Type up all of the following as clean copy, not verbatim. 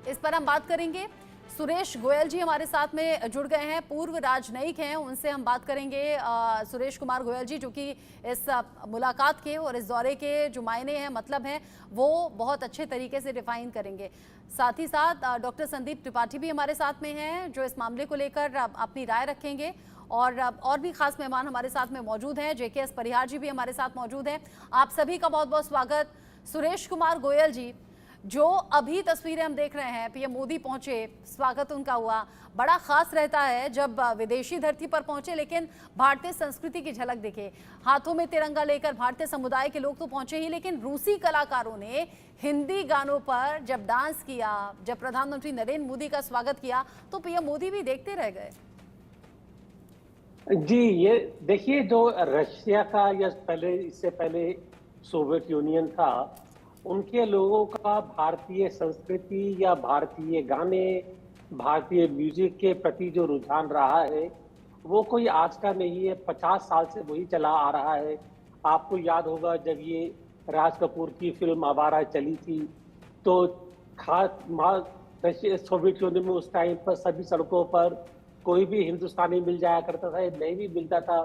इस पर हम बात करेंगे। सुरेश गोयल जी हमारे साथ में जुड़ गए हैं, पूर्व राजनयिक हैं, उनसे हम बात करेंगे। सुरेश कुमार गोयल जी जो कि इस मुलाकात के और इस दौरे के जो मायने हैं, मतलब हैं, वो बहुत अच्छे तरीके से डिफाइन करेंगे। साथ ही साथ डॉक्टर संदीप त्रिपाठी भी हमारे साथ में हैं जो इस मामले को लेकर अपनी राय रखेंगे। और भी खास मेहमान हमारे साथ में मौजूद हैं। JKS परिहार जी भी हमारे साथ मौजूद हैं। आप सभी का बहुत बहुत स्वागत। सुरेश कुमार गोयल जी, जो अभी तस्वीरें हम देख रहे हैं, पीएम मोदी पहुंचे, स्वागत उनका हुआ। बड़ा खास रहता है जब विदेशी धरती पर पहुंचे लेकिन भारतीय संस्कृति की झलक दिखे। हाथों में तिरंगा लेकर भारतीय समुदाय के लोग तो पहुंचे ही, लेकिन रूसी कलाकारों ने हिंदी गानों पर जब डांस किया, जब प्रधानमंत्री नरेंद्र मोदी का स्वागत किया, तो पीएम मोदी भी देखते रह गए। जी, ये देखिए, जो रशिया का या इससे पहले सोवियत यूनियन था, उनके लोगों का भारतीय संस्कृति या भारतीय गाने, भारतीय म्यूजिक के प्रति जो रुझान रहा है, वो कोई आज का नहीं है। 50 साल से वही चला आ रहा है। आपको याद होगा जब ये राज कपूर की फिल्म आवारा चली थी, तो सोवियत यूनियन में उस टाइम पर सभी सड़कों पर कोई भी हिंदुस्तानी मिल जाया करता था, नहीं भी मिलता था,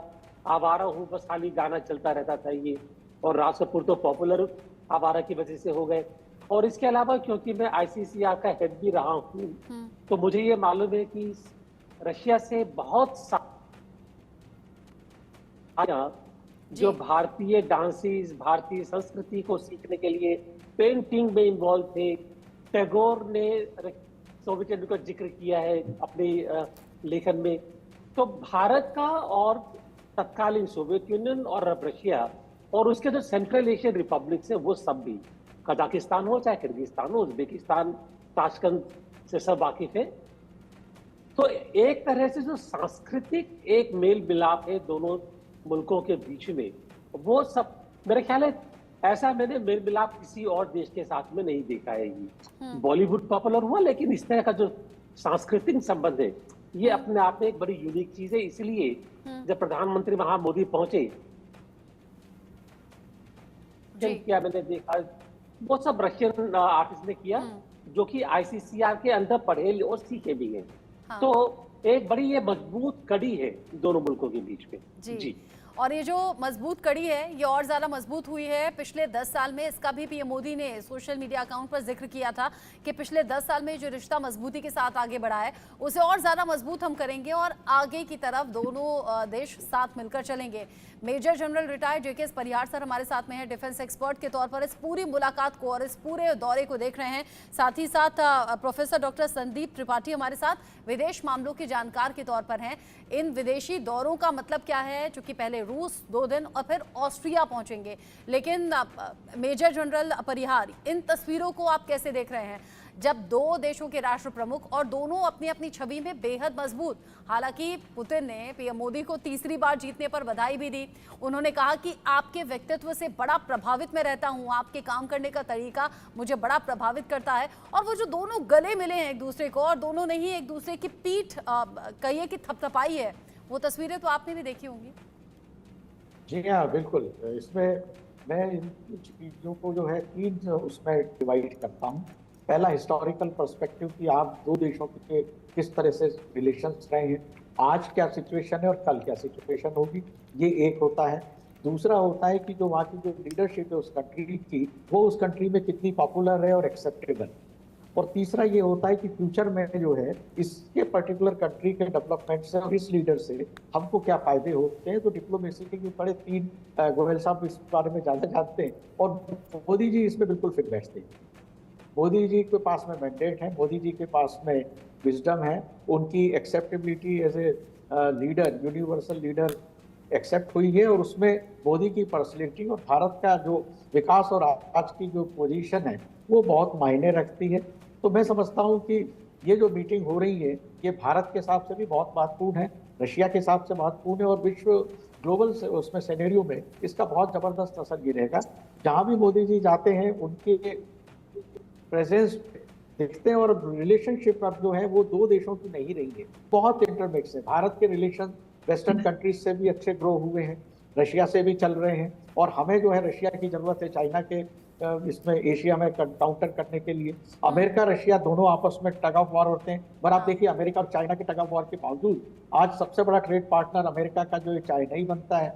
आवारा हूँ बस खाली गाना चलता रहता था ये। और राज कपूर तो पॉपुलर आवारा की वजह से हो गए। और इसके अलावा क्योंकि मैं ICCR का हेड भी रहा हूँ, तो मुझे ये मालूम है कि रशिया से बहुत जो भारतीय डांसेस, भारतीय संस्कृति को सीखने के लिए पेंटिंग में इन्वॉल्व थे। टैगोर ने सोवियत यूनियन का जिक्र किया है अपने लेखन में। तो भारत का और तत्कालीन सोवियत यूनियन और अब रशिया और उसके जो सेंट्रल एशियन रिपब्लिक्स है, वो सब भी, कजाकिस्तान हो चाहे किर्गिस्तान हो, उज्बेकिस्तान, ताशकंद से सब वाकिफ है। तो एक तरह से जो सांस्कृतिक एक मेल मिलाप है दोनों मुल्कों के बीच में, वो सब मेरे ख्याल है ऐसा मैंने मेल मिलाप किसी और देश के साथ में नहीं देखा है। ये बॉलीवुड पॉपुलर हुआ, लेकिन इस तरह का जो सांस्कृतिक संबंध है, ये अपने आप में एक बड़ी यूनिक चीज है। इसलिए जब प्रधानमंत्री वहां मोदी पहुंचे, क्या मैंने देखा, वो सब रशियन आर्टिस्ट ने किया जो कि ICCR के अंदर पढ़े और सीखे भी हैं। हाँ। तो एक बड़ी ये मजबूत कड़ी है दोनों मुल्कों के बीच में। जी। और ये जो मजबूत कड़ी है, ये और ज्यादा मजबूत हुई है पिछले 10 साल में। इसका भी पीएम मोदी ने सोशल मीडिया अकाउंट पर जिक्र किया था कि पिछले 10 साल में जो रिश्ता मजबूती के साथ आगे बढ़ा है, उसे और ज्यादा मजबूत हम करेंगे और आगे की तरफ दोनों देश साथ मिलकर चलेंगे। मेजर जनरल रिटायर्ड JKS परिहार सर हमारे साथ में है, डिफेंस एक्सपर्ट के तौर पर इस पूरी मुलाकात को और इस पूरे दौरे को देख रहे हैं। साथ ही साथ प्रोफेसर डॉक्टर संदीप त्रिपाठी हमारे साथ विदेश मामलों के जानकार के तौर पर हैं। इन विदेशी दौरों का मतलब क्या है, चूंकि पहले रूस 2 दिन और फिर ऑस्ट्रिया पहुंचेंगे, लेकिन मेजर जनरल परिहार, इन तस्वीरों को आप कैसे देख रहे हैं जब दो देशों के राष्ट्र प्रमुख और दोनों अपनी अपनी छवि में बेहद मजबूत। हालांकि पुतिन ने पीएम मोदी को तीसरी बार जीतने पर बधाई भी दी। उन्होंने कहा कि आपके व्यक्तित्व से बड़ा प्रभावित मैं रहता हूं, आपके काम करने का तरीका मुझे बड़ा प्रभावित करता है। और वो जो दोनों गले मिले हैं एक दूसरे को और दोनों ने ही एक दूसरे की पीठ कहिए कि थपथपाई है, वो तस्वीरें तो आपने भी देखी होंगी। जी हाँ, बिल्कुल। इसमें मैं इन कुछ चीज़ों को जो है 3 उसमें डिवाइड करता हूँ। पहला हिस्टोरिकल पर्सपेक्टिव कि आप दो देशों के किस तरह से रिलेशंस रहे हैं, आज क्या सिचुएशन है और कल क्या सिचुएशन होगी, ये एक होता है। दूसरा होता है कि जो वहाँ की जो लीडरशिप है उस कंट्री की, वो उस कंट्री में कितनी पॉपुलर है और एक्सेप्टेबल। और तीसरा ये होता है कि फ्यूचर में जो है इसके पर्टिकुलर कंट्री के डेवलपमेंट से और इस लीडर से हमको क्या फायदे होते हैं। तो डिप्लोमेसी के बड़े 3 गोयल साहब इस बारे में ज़्यादा जानते हैं और मोदी जी इसमें बिल्कुल फिट बैठते हैं। मोदी जी के पास में मैंडेट है, मोदी जी के पास में विजडम है, उनकी acceptability as a leader, universal leader accept हुई है और उसमें मोदी की पर्सनैलिटी और भारत का जो विकास और आज की जो पोजीशन है वो बहुत मायने रखती है। तो मैं समझता हूँ कि ये जो मीटिंग हो रही है ये भारत के हिसाब से भी बहुत महत्वपूर्ण है, रशिया के हिसाब से महत्वपूर्ण है और विश्व ग्लोबल से उसमें सिनेरियो में इसका बहुत ज़बरदस्त असर गिरेगा। जहाँ भी मोदी जी जाते हैं उनके प्रेजेंस देखते हैं और रिलेशनशिप अब जो है वो 2 देशों की नहीं रही है, बहुत इंटरमिक्स है। भारत के रिलेशन वेस्टर्न कंट्रीज से भी अच्छे ग्रो हुए हैं, रशिया से भी चल रहे हैं और हमें जो है रशिया की ज़रूरत है, चाइना के इसमें एशिया में काउंटर करने के लिए। अमेरिका रशिया दोनों आपस में टग ऑफ वॉर होते हैं, पर आप देखिए अमेरिका और चाइना के टग ऑफ वॉर के बावजूद आज सबसे बड़ा ट्रेड पार्टनर अमेरिका का जो चाइना ही बनता है।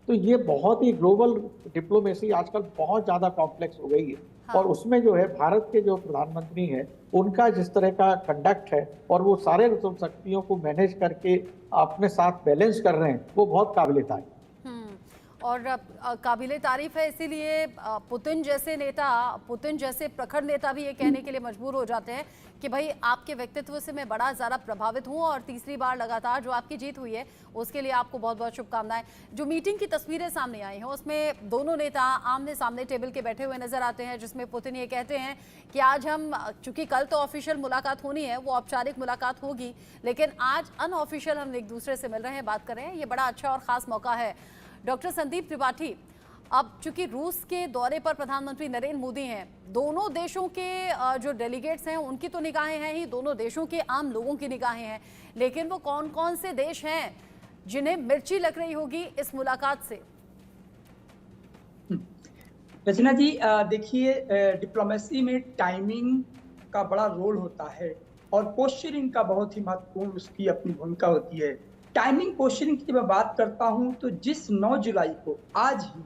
तो ये बहुत ही ग्लोबल डिप्लोमेसी आजकल बहुत ज्यादा कॉम्प्लेक्स हो गई है। हाँ। और उसमें जो है भारत के जो प्रधानमंत्री हैं उनका जिस तरह का कंडक्ट है और वो सारे शक्तियों को मैनेज करके अपने साथ बैलेंस कर रहे हैं, वो बहुत काबिल तारीफ। और काबिले तारीफ है। इसीलिए पुतिन जैसे नेता, पुतिन जैसे प्रखर नेता भी ये कहने के लिए मजबूर हो जाते हैं कि भाई आपके व्यक्तित्व से मैं बड़ा ज़्यादा प्रभावित हूँ और तीसरी बार लगातार जो आपकी जीत हुई है उसके लिए आपको बहुत बहुत शुभकामनाएं। जो मीटिंग की तस्वीरें सामने आई हैं उसमें दोनों नेता आमने सामने टेबल के बैठे हुए नजर आते हैं, जिसमें पुतिन ये कहते हैं कि आज हम, चूंकि कल तो ऑफिशियल मुलाकात होनी है, वो औपचारिक मुलाकात होगी, लेकिन आज अनऑफिशियल हम एक दूसरे से मिल रहे हैं, बात कर रहे हैं। ये बड़ा अच्छा और ख़ास मौका है। डॉक्टर संदीप त्रिपाठी, अब चूंकि रूस के दौरे पर प्रधानमंत्री नरेंद्र मोदी हैं, दोनों देशों के जो डेलीगेट्स हैं उनकी तो निगाहें हैं ही, दोनों देशों के आम लोगों की निगाहें हैं, लेकिन वो कौन कौन से देश हैं जिन्हें मिर्ची लग रही होगी इस मुलाकात से? रचना जी, देखिए डिप्लोमेसी में टाइमिंग का बड़ा रोल होता है और पोस्चरिंग का बहुत ही महत्वपूर्ण उसकी अपनी भूमिका होती है। टाइमिंग पोस्चरिंग की जब मैं बात करता हूं तो जिस 9 जुलाई को आज ही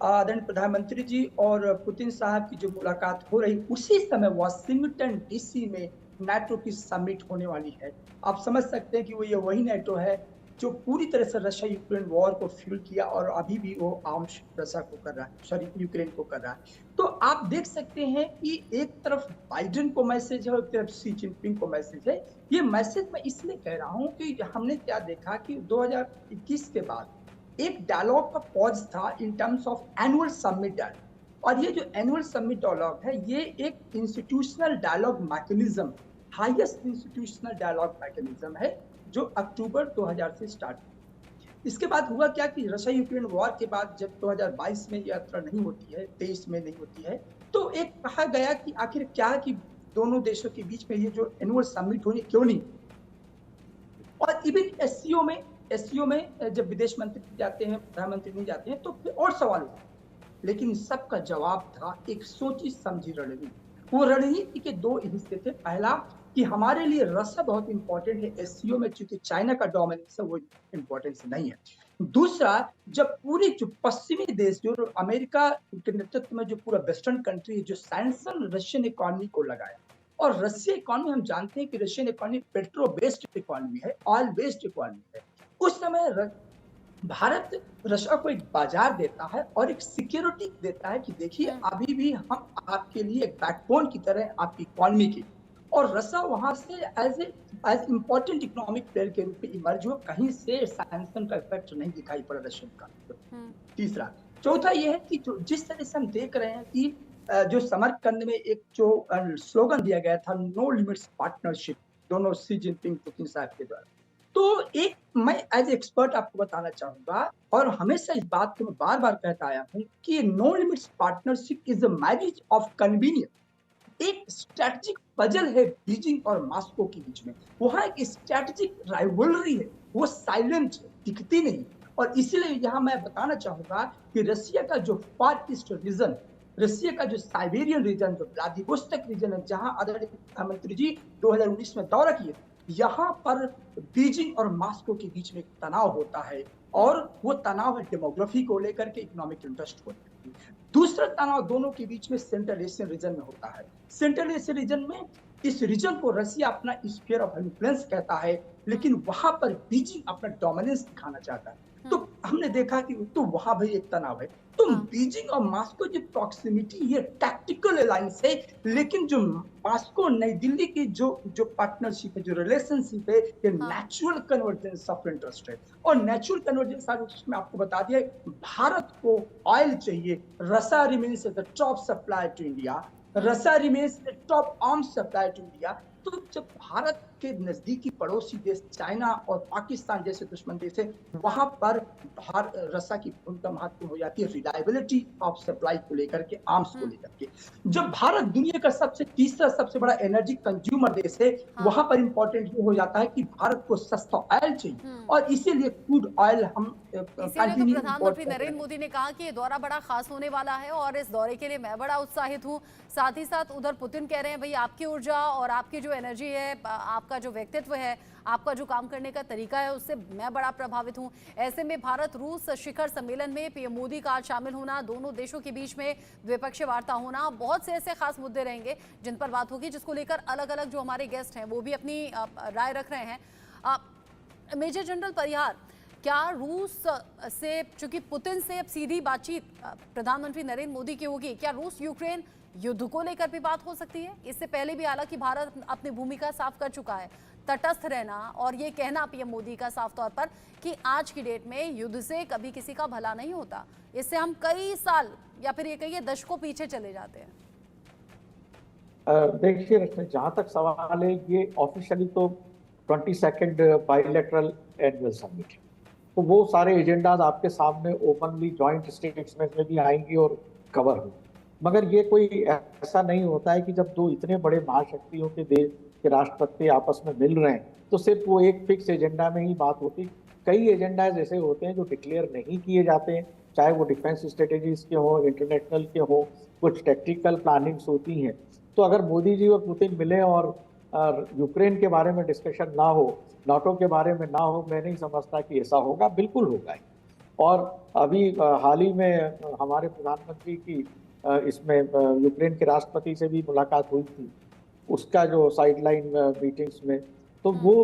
आदरणीय प्रधानमंत्री जी और पुतिन साहब की जो मुलाकात हो रही, उसी समय वाशिंगटन डीसी में नाटो की समिट होने वाली है। आप समझ सकते हैं कि वो ये वही नाटो है जो पूरी तरह से रशिया यूक्रेन वॉर को फ्यूल किया और अभी भी वो आर्म्स रशिया को कर रहा है, सॉरी यूक्रेन को कर रहा है। तो आप देख सकते हैं कि एक तरफ बाइडेन को मैसेज है और एक तरफ शी जिनपिंग को मैसेज है। ये मैसेज मैं इसलिए कह रहा हूं कि हमने क्या देखा कि 2021 के बाद एक डायलॉग का पॉज था in terms of annual summit dialogue, और ये जो एनुअल समिट डायलॉग है ये एक institutional dialogue mechanism, highest institutional dialogue mechanism है जो अक्टूबर 2000 से स्टार्ट हुआ। इसके बाद हुआ क्या कि रशिया यूक्रेन वॉर के बाद जब 2022 में यात्रा नहीं होती है, 23 में नहीं होती है, तो एक कहा गया कि आखिर क्या कि दोनों देशों के बीच में ये जो एनुअल समिट होनी क्यों नहीं। और इवन एससीओ में जब विदेश मंत्री जाते हैं, प्रधानमंत्री नहीं जाते हैं, तो फिर और सवाल होता है। लेकिन सबका जवाब था एक सोची समझी रणनीति। वो रणनीति के 2 हिस्से थे। पहला कि हमारे लिए रशिया बहुत इंपॉर्टेंट है एससीओ में, चूंकि चाइना का डोमिनेंस है वो इंपॉर्टेंस नहीं है। दूसरा, जब पूरी जो पश्चिमी देश जो अमेरिका के नेतृत्व में जो पूरा वेस्टर्न कंट्री है जो सैंक्शन रशियन इकोनॉमी को लगाया, और रशिया इकोनॉमी हम जानते हैं कि Russian economy petro based economy है, ऑयल बेस्ड इकोनॉमी है। उस समय भारत रशिया को एक बाजार देता है और एक सिक्योरिटी देता है कि देखिए अभी भी हम आपके लिए एक बैकबोन की तरह आपकी इकोनॉमी की, और रशिया वहां से एज इंपॉर्टेंट इकोनॉमिक प्लेयर के रूप में इमर्ज हो, कहीं से सैंक्शन का इफेक्ट नहीं दिखाई पड़ा रशियन का। तीसरा, चौथा यह है कि जिस तरह से हम देख रहे हैं कि जो समरकंद में एक जो स्लोगन दिया गया था, नो लिमिट्स पार्टनरशिप, दोनों शी जिनपिंग पुतिन साहब के द्वारा, तो एक मैं एज एक्सपर्ट आपको बताना चाहूंगा और हमेशा इस बात को मैं बार बार कहता आया हूं कि no limits partnership is a marriage of convenience. एक स्ट्रेटेजिक पजल है बीजिंग और मॉस्को के बीच में, वहां एक स्ट्रेटेजिक राइवलरी है, वो साइलेंट है, दिखती नहीं। और इसीलिए यहाँ मैं बताना चाहूंगा कि रशिया का जो फार ईस्ट रीजन, रशिया का जो साइबेरियन रीजन, जो व्लादिवोस्तोक रीजन है, जहां आदरणीय प्रधानमंत्री जी 2019 में दौरा किए, यहाँ पर बीजिंग और मॉस्को के बीच में तनाव होता है, और वो तनाव है डेमोग्राफी को लेकर के, इकोनॉमिक इंटरेस्ट को लेकर के। दूसरा तनाव दोनों के बीच में सेंट्रल एशियन रीजन में होता है। सेंट्रल एशियन रीजन में इस रीजन को रशिया अपना स्फीयर ऑफ इन्फ्लुएंस कहता है, लेकिन वहां पर बीजिंग अपना डोमिनेंस दिखाना चाहता है। तो हमने देखा कि तो वहां भी एक तनाव है। तो बीजिंग और मॉस्को की प्रॉक्सिमिटी ये टैक्टिकल अलायंस है, लेकिन जो मॉस्को नई दिल्ली की जो पार्टनरशिप है, जो रिलेशनशिप है, ये नेचुरल कन्वर्जेंस ऑफ इंटरेस्ट है। और नेचुरल कन्वर्जेंस ऑफ इंटरेस्ट में आपको बता दिया, भारत को ऑयल चाहिए, Russia remains the top supplier to India, Russia remains the top arms supplier to India. तो जब भारत के नजदीकी पड़ोसी देश चाइना और पाकिस्तान जैसे दुश्मन देश है, वहां पर रक्षा की भूमिका महत्वपूर्ण हो जाती है, रिलायबिलिटी ऑफ सप्लाई को लेकर के, आर्म्स को लेकर के। जब भारत दुनिया का तीसरा सबसे बड़ा एनर्जी कंज्यूमर देश है, वहां पर इंपॉर्टेंट ये हो जाता है कि भारत को सस्ता ऑयल चाहिए, और इसीलिए क्रूड ऑयल हम इसीलिए तो प्रधानमंत्री नरेंद्र मोदी ने कहा कि ये दौरा बड़ा खास होने वाला है और इस दौरे के लिए मैं बड़ा उत्साहित हूँ। साथ ही साथ उधर पुतिन कह रहे हैं भाई आपकी ऊर्जा और आपकी जो एनर्जी है, आपका जो व्यक्तित्व है, आपका जो काम करने का तरीका है, उससे मैं बड़ा प्रभावित हूं। ऐसे में भारत रूस शिखर सम्मेलन में पीएम मोदी का आज शामिल होना, दोनों देशों के बीच में द्विपक्षीय वार्ता होना, बहुत से ऐसे खास मुद्दे रहेंगे जिन पर बात होगी, जिसको लेकर अलग अलग जो हमारे गेस्ट हैं वो भी अपनी राय रख रहे हैं। मेजर जनरल परिहार, क्या रूस से, चूंकि पुतिन से अब सीधी बातचीत प्रधानमंत्री नरेंद्र मोदी की होगी, क्या रूस यूक्रेन युद्ध को लेकर भी बात हो सकती है? इससे पहले भी हालांकि भारत अपनी भूमिका साफ कर चुका है, तटस्थ रहना और ये कहना पीएम मोदी का साफ तौर पर कि आज की डेट में युद्ध से कभी किसी का भला नहीं होता। इससे हम कई साल या फिर ये कहिए दशकों पीछे चले जाते हैं। देखिए रश्मि, जहां तक सवाल है, ये ऑफिशियली तो 22nd बाइलेटरल एनुअल समिट है, तो वो सारे एजेंडाज आपके सामने ओपनली जॉइंट स्टेटमेंट में भी आएंगी और कवर होंगे। मगर ये कोई ऐसा नहीं होता है कि जब दो इतने बड़े महाशक्तियों के देश के राष्ट्रपति आपस में मिल रहे हैं तो सिर्फ वो एक फिक्स एजेंडा में ही बात होती। कई एजेंडाज ऐसे होते हैं जो डिक्लेयर नहीं किए जाते हैं, चाहे वो डिफेंस स्ट्रेटेजीज के हो, इंटरनेशनल के हो, कुछ टेक्टिकल प्लानिंग्स होती हैं। तो अगर मोदी जी और पुतिन मिले और यूक्रेन के बारे में डिस्कशन ना हो, नाटो के बारे में ना हो, मैं नहीं समझता कि ऐसा होगा। बिल्कुल होगा। और अभी हाल ही में हमारे प्रधानमंत्री की इसमें यूक्रेन के राष्ट्रपति से भी मुलाकात हुई थी, उसका जो साइडलाइन मीटिंग्स में, तो वो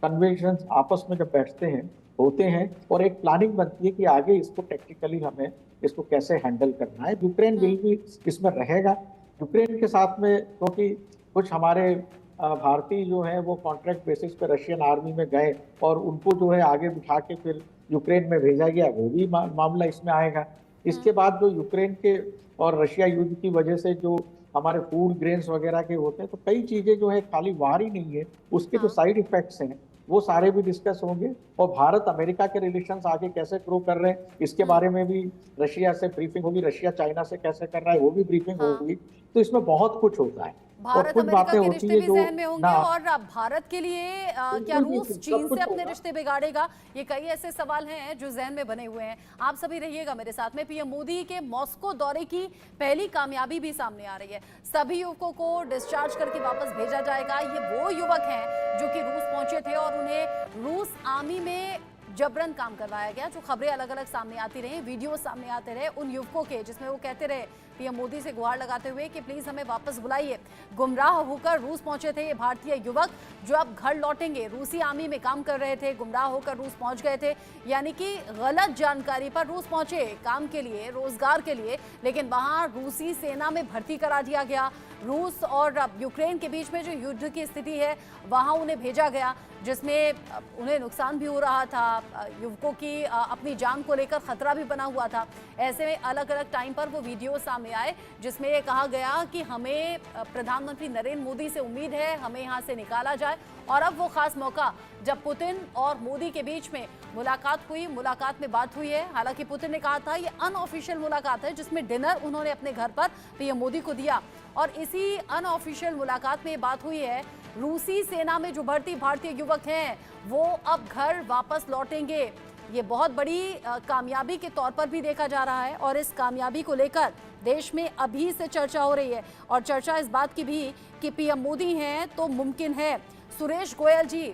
कन्वेंशंस आपस में जब बैठते हैं होते हैं और एक प्लानिंग बनती है कि आगे इसको टेक्टिकली हमें इसको कैसे हैंडल करना है। यूक्रेन बिल भी इसमें रहेगा। यूक्रेन के साथ में क्योंकि कुछ हमारे भारतीय जो है वो कॉन्ट्रैक्ट बेसिस पे रशियन आर्मी में गए और उनको जो है आगे बिठा के फिर यूक्रेन में भेजा गया, वो भी मामला इसमें आएगा। इसके बाद जो यूक्रेन के और रशिया युद्ध की वजह से जो हमारे फूड ग्रेन्स वगैरह के होते हैं, तो कई चीजें जो है खाली वार ही नहीं है, उसके जो साइड इफेक्ट्स हैं वो सारे भी डिस्कस होंगे। और भारत अमेरिका के रिलेशंस आगे कैसे ग्रो कर रहे हैं इसके बारे में भी रशिया से ब्रीफिंग होगी, रशिया चाइना से कैसे कर रहा है वो भी ब्रीफिंग होगी। तो इसमें बहुत कुछ होता है। भारत अमेरिका के रिश्ते भी जहन में होंगे और भारत के लिए क्या रूस चीन से अपने रिश्ते बिगाड़ेगा? ये कई ऐसे सवाल हैं जो जहन में बने हुए हैं। आप सभी रहिएगा मेरे साथ में। पीएम मोदी के मॉस्को दौरे की पहली कामयाबी भी सामने आ रही है। सभी युवकों को डिस्चार्ज करके वापस भेजा जाएगा। ये वो युवक हैं जो कि रूस पहुंचे थे और उन्हें रूस आर्मी में जबरन काम करवाया गया। जो खबरें अलग अलग सामने आती रही, वीडियो सामने आते रहे उन युवकों के, जिसमें वो कहते रहे पीएम मोदी से गुहार लगाते हुए कि प्लीज हमें वापस बुलाइए। गुमराह होकर रूस पहुंचे थे ये भारतीय युवक जो अब घर लौटेंगे। रूसी आर्मी में काम कर रहे थे, गुमराह होकर रूस पहुंच गए थे, यानी कि गलत जानकारी पर रूस पहुंचे काम के लिए, रोजगार के लिए, लेकिन वहां रूसी सेना में भर्ती करा दिया गया। रूस और यूक्रेन के बीच में जो युद्ध की स्थिति है वहां उन्हें भेजा गया, जिसमें उन्हें नुकसान भी हो रहा था, युवकों की अपनी जान को लेकर खतरा भी बना हुआ था। ऐसे में अलग अलग टाइम पर वो वीडियो सामने आए जिसमें ये कहा गया कि हमें प्रधानमंत्री नरेंद्र मोदी से उम्मीद है हमें यहाँ से निकाला जाए। और अब वो खास मौका जब पुतिन और मोदी के बीच में मुलाकात हुई, मुलाकात में बात हुई है। हालांकि पुतिन ने कहा था ये अनऑफिशियल मुलाकात है, जिसमें डिनर उन्होंने अपने घर पर पीएम मोदी को दिया और इसी अनऑफिशियल मुलाकात में बात हुई है रूसी सेना में जो भर्ती भारतीय युवक हैं वो अब घर वापस लौटेंगे। ये बहुत बड़ी कामयाबी के तौर पर भी देखा जा रहा है और इस कामयाबी को लेकर देश में अभी से चर्चा हो रही है और चर्चा इस बात की भी कि पीएम मोदी हैं तो मुमकिन है। सुरेश गोयल जी,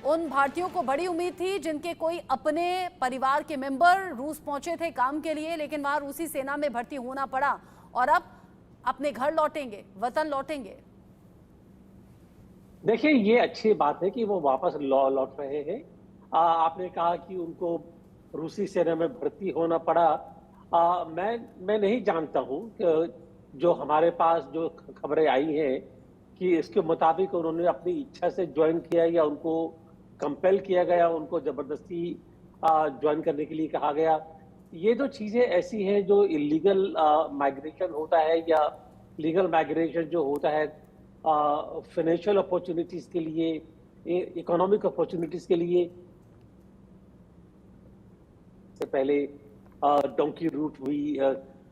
उन भारतीयों को बड़ी उम्मीद थी जिनके कोई अपने परिवार के मेंबर रूस पहुंचे थे काम के लिए, लेकिन वहां रूसी सेना में भर्ती होना पड़ा और अब अपने घर लौटेंगे, वतन लौटेंगे। देखिए, ये अच्छी बात है कि वो वापस लौट रहे हैं। आपने कहा कि उनको रूसी सेना में भर्ती होना पड़ा। मैं नहीं जानता हूं कि जो हमारे पास जो खबरें आई हैं कि इसके मुताबिक उन्होंने अपनी इच्छा से ज्वाइन किया या उनको कंपेल किया गया, उनको जबरदस्ती ज्वाइन करने के लिए कहा गया। ये जो चीजें ऐसी हैं जो इलीगल माइग्रेशन होता है या लीगल माइग्रेशन जो होता है फाइनेंशियल अपॉर्चुनिटीज के लिए, इकोनॉमिक अपॉर्चुनिटीज के लिए। से पहले डोंकी रूट हुई,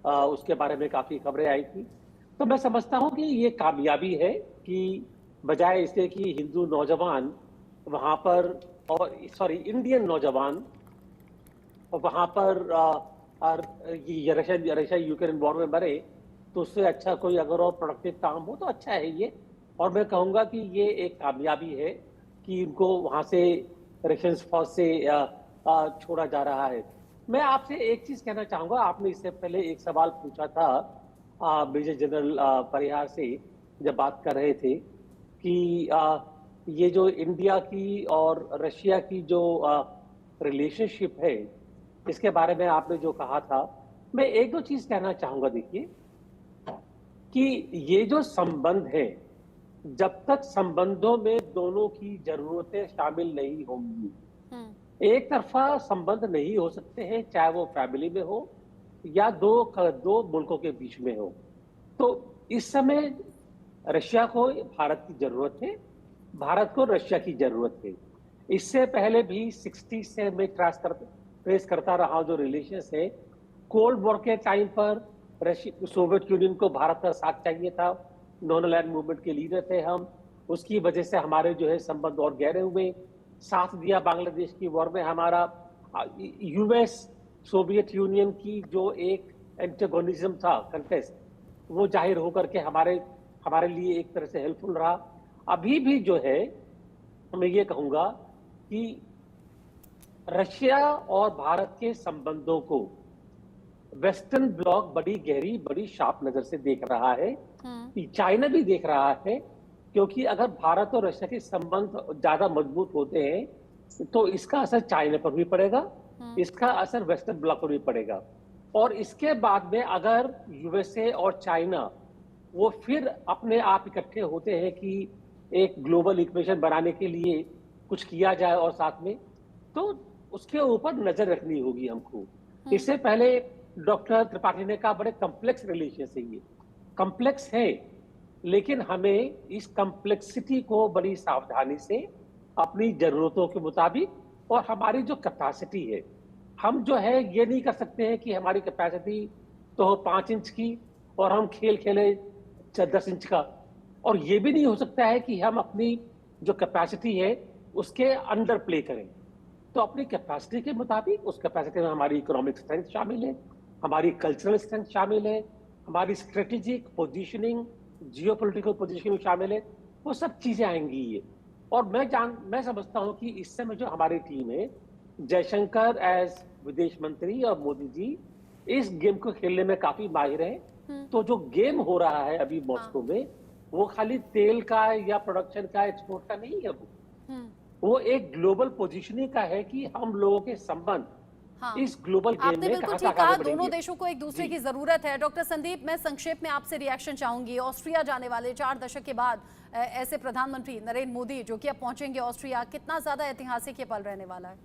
उसके बारे में काफी खबरें आई थी। तो मैं समझता हूं कि ये कामयाबी है कि बजाय इसके कि हिंदू नौजवान वहां पर, और सॉरी इंडियन नौजवान वहां पर ये रशिया यूक्रेन वॉर में मरे, तो उससे अच्छा कोई अगर और प्रोडक्टिव काम हो तो अच्छा है ये। और मैं कहूंगा कि ये एक कामयाबी है कि इनको वहां से रशियन फौज से छोड़ा जा रहा है। मैं आपसे एक चीज कहना चाहूंगा, आपने इससे पहले एक सवाल पूछा था मेजर जनरल परिहार से जब बात कर रहे थे कि ये जो इंडिया की और रशिया की जो रिलेशनशिप है, इसके बारे में आपने जो कहा था, मैं एक दो चीज कहना चाहूंगा। देखिए कि ये जो संबंध है, जब तक संबंधों में दोनों की जरूरतें शामिल नहीं होंगी, एक तरफा संबंध नहीं हो सकते हैं, चाहे वो फैमिली में हो या दो मुल्कों के बीच में हो। तो इस समय रशिया को भारत की जरूरत है, भारत को रशिया की जरूरत है। इससे पहले भी 60 से मैं ट्रेस करता रहा जो रिलेशंस है, कोल्ड वॉर के टाइम पर सोवियत यूनियन को भारत का साथ चाहिए था, नॉन अलाइंड मूवमेंट के लीडर थे हम, उसकी वजह से हमारे जो है संबंध और गहरे हुए। साथ दिया बांग्लादेश की वॉर में हमारा। यूएस सोवियत यूनियन की जो एक एंटेगोनिज्म था, कंटेस्ट, वो जाहिर होकर के हमारे लिए एक तरह से हेल्पफुल रहा। अभी भी जो है मैं ये कहूंगा कि रशिया और भारत के संबंधों को वेस्टर्न ब्लॉक बड़ी गहरी, बड़ी शार्प नजर से देख रहा है, चाइना भी देख रहा है, क्योंकि अगर भारत और रशिया के संबंध ज्यादा मजबूत होते हैं तो इसका असर चाइना पर भी पड़ेगा, इसका असर वेस्टर्न ब्लॉक पर भी पड़ेगा। और इसके बाद में अगर यूएसए और चाइना वो फिर अपने आप इकट्ठे होते हैं कि एक ग्लोबल इक्वेशन बनाने के लिए कुछ किया जाए और साथ में, तो उसके ऊपर नजर रखनी होगी हमको। इससे पहले डॉक्टर त्रिपाठी ने कहा बड़े कॉम्प्लेक्स रिलेशन है, ये कॉम्प्लेक्स है, लेकिन हमें इस कॉम्प्लेक्सिटी को बड़ी सावधानी से अपनी जरूरतों के मुताबिक, और हमारी जो कैपेसिटी है, हम जो है ये नहीं कर सकते हैं कि हमारी कैपेसिटी तो हो 5 इंच की और हम खेले 10 इंच का, और ये भी नहीं हो सकता है कि हम अपनी जो कैपेसिटी है उसके अंडर प्ले करें। तो अपनी कैपेसिटी के मुताबिक, उस कैपेसिटी में हमारी इकोनॉमिक स्ट्रेंथ शामिल है, हमारी कल्चरल स्ट्रेंथ शामिल है, हमारी स्ट्रेटेजिक पोजीशनिंग, जियोपॉलिटिकल पोजीशनिंग शामिल है, वो सब चीजें आएंगी ये। और मैं समझता हूं कि इस समय जो हमारी टीम है, जयशंकर एज विदेश मंत्री और मोदी जी इस गेम को खेलने में काफी माहिर हैं। तो जो गेम हो रहा है अभी मॉस्को में, वो खाली तेल का या प्रोडक्शन का, एक्सपोर्ट का नहीं है, वो एक ग्लोबल पोजीशनिंग का है कि हम लोगों के संबंध इस ग्लोबल गेम आपने में बिल्कुल कहां ठीक कहा, तक दोनों देशों को एक दूसरे की जरूरत है। डॉक्टर संदीप, मैं संक्षेप में आपसे रिएक्शन चाहूंगी। ऑस्ट्रिया जाने वाले 4 दशक के बाद ऐसे प्रधानमंत्री नरेंद्र मोदी जो कि अब पहुंचेंगे ऑस्ट्रिया, कितना ज्यादा ऐतिहासिक ये पल रहने वाला है?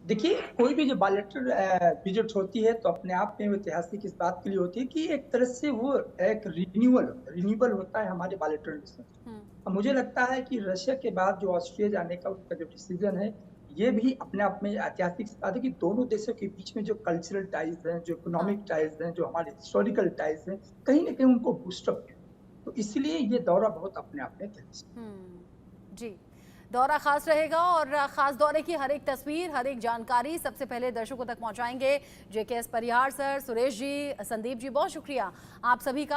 देखिए, कोई भी जो बायलैटरल विजिट होती है तो अपने आप में वो ऐतिहासिक इस बात के लिए होती है कि एक तरह से वो एक रिन्यूअल होता है हमारे बायलैटरल रिलेशन। मुझे लगता है कि रशिया के बाद जो ऑस्ट्रिया जाने का उसका जो डिसीजन है, ये भी अपने आप में ऐतिहासिक बात है कि दोनों देशों के बीच में जो कल्चरल टाइज हैं, जो इकोनॉमिक टाइज हैं, जो हमारे हिस्टोरिकल टाइज हैं, कहीं ना कहीं उनको बूस्टअप किया। तो इसलिए ये दौरा बहुत अपने आप में जी, दौरा खास रहेगा और खास दौरे की हर एक तस्वीर, हर एक जानकारी सबसे पहले दर्शकों तक पहुंचाएंगे जेकेएस परिहार सर, सुरेश जी, संदीप जी, बहुत शुक्रिया आप सभी का।